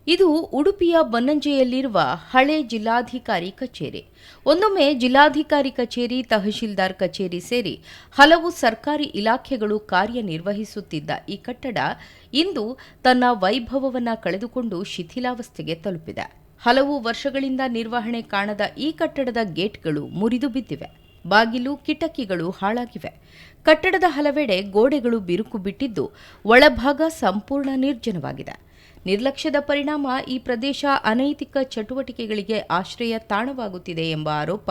ಇದು ಉಡುಪಿಯ ಬನ್ನಂಜೆಯಲ್ಲಿರುವ ಹಳೆ ಜಿಲ್ಲಾಧಿಕಾರಿ ಕಚೇರಿ. ಒಂದೊಮ್ಮೆ ಜಿಲ್ಲಾಧಿಕಾರಿ ಕಚೇರಿ, ತಹಶೀಲ್ದಾರ್ ಕಚೇರಿ ಸೇರಿ ಹಲವು ಸರ್ಕಾರಿ ಇಲಾಖೆಗಳು ಕಾರ್ಯನಿರ್ವಹಿಸುತ್ತಿದ್ದ ಈ ಕಟ್ಟಡ ಇಂದು ತನ್ನ ವೈಭವವನ್ನು ಕಳೆದುಕೊಂಡು ಶಿಥಿಲಾವಸ್ಥೆಗೆ ತಲುಪಿದೆ. ಹಲವು ವರ್ಷಗಳಿಂದ ನಿರ್ವಹಣೆ ಕಾಣದ ಈ ಕಟ್ಟಡದ ಗೇಟ್ಗಳು ಮುರಿದು ಬಿದ್ದಿವೆ. ಬಾಗಿಲು, ಕಿಟಕಿಗಳು ಹಾಳಾಗಿವೆ. ಕಟ್ಟಡದ ಹಲವೆಡೆ ಗೋಡೆಗಳು ಬಿರುಕು ಬಿಟ್ಟಿದ್ದು, ಒಳಭಾಗ ಸಂಪೂರ್ಣ ನಿರ್ಜನವಾಗಿದೆ. ನಿರ್ಲಕ್ಷ್ಯದ ಪರಿಣಾಮ ಈ ಪ್ರದೇಶ ಅನೈತಿಕ ಚಟುವಟಿಕೆಗಳಿಗೆ ಆಶ್ರಯ ತಾಣವಾಗುತ್ತಿದೆ ಎಂಬ ಆರೋಪ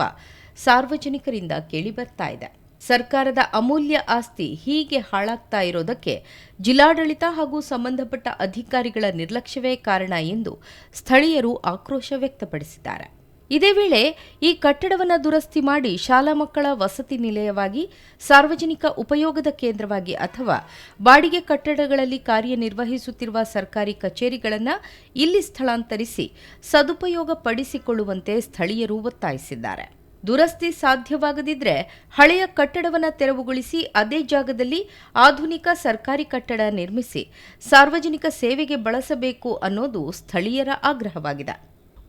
ಸಾರ್ವಜನಿಕರಿಂದ ಕೇಳಿಬರ್ತಾ ಇದೆ. ಸರ್ಕಾರದ ಅಮೂಲ್ಯ ಆಸ್ತಿ ಹೀಗೆ ಹಾಳಾಗ್ತಾ ಇರೋದಕ್ಕೆ ಜಿಲ್ಲಾಡಳಿತ ಹಾಗೂ ಸಂಬಂಧಪಟ್ಟ ಅಧಿಕಾರಿಗಳ ನಿರ್ಲಕ್ಷ್ಯವೇ ಕಾರಣ ಎಂದು ಸ್ಥಳೀಯರು ಆಕ್ರೋಶ ವ್ಯಕ್ತಪಡಿಸಿದ್ದಾರೆ. ಇದೇ ವೇಳೆ ಈ ಕಟ್ಟಡವನ್ನು ದುರಸ್ತಿ ಮಾಡಿ ಶಾಲಾ ಮಕ್ಕಳ ವಸತಿ ನಿಲಯವಾಗಿ, ಸಾರ್ವಜನಿಕ ಉಪಯೋಗದ ಕೇಂದ್ರವಾಗಿ ಅಥವಾ ಬಾಡಿಗೆ ಕಟ್ಟಡಗಳಲ್ಲಿ ಕಾರ್ಯನಿರ್ವಹಿಸುತ್ತಿರುವ ಸರ್ಕಾರಿ ಕಚೇರಿಗಳನ್ನು ಇಲ್ಲಿ ಸ್ಥಳಾಂತರಿಸಿ ಸದುಪಯೋಗ ಪಡಿಸಿಕೊಳ್ಳುವಂತೆ ಸ್ಥಳೀಯರು ಒತ್ತಾಯಿಸಿದ್ದಾರೆ. ದುರಸ್ತಿ ಸಾಧ್ಯವಾಗದಿದ್ದರೆ ಹಳೆಯ ಕಟ್ಟಡವನ್ನು ತೆರವುಗೊಳಿಸಿ ಅದೇ ಜಾಗದಲ್ಲಿ ಆಧುನಿಕ ಸರ್ಕಾರಿ ಕಟ್ಟಡ ನಿರ್ಮಿಸಿ ಸಾರ್ವಜನಿಕ ಸೇವೆಗೆ ಬಳಸಬೇಕು ಅನ್ನೋದು ಸ್ಥಳೀಯರ ಆಗ್ರಹವಾಗಿದೆ.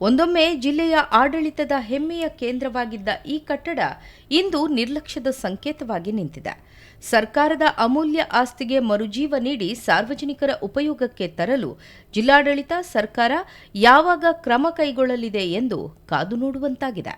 ಒಂದೊಮ್ಮೆ ಜಿಲ್ಲೆಯ ಆಡಳಿತದ ಹೆಮ್ಮೆಯ ಕೇಂದ್ರವಾಗಿದ್ದ ಈ ಕಟ್ಟಡ ಇಂದು ನಿರ್ಲಕ್ಷ್ಯದ ಸಂಕೇತವಾಗಿ ನಿಂತಿದೆ. ಸರ್ಕಾರದ ಅಮೂಲ್ಯ ಆಸ್ತಿಗೆ ಮರುಜೀವ ನೀಡಿ ಸಾರ್ವಜನಿಕರ ಉಪಯೋಗಕ್ಕೆ ತರಲು ಜಿಲ್ಲಾಡಳಿತ, ಸರ್ಕಾರ ಯಾವಾಗ ಕ್ರಮ ಕೈಗೊಳ್ಳಲಿದೆ ಎಂದು ಕಾದು ನೋಡುವಂತಾಗಿದೆ.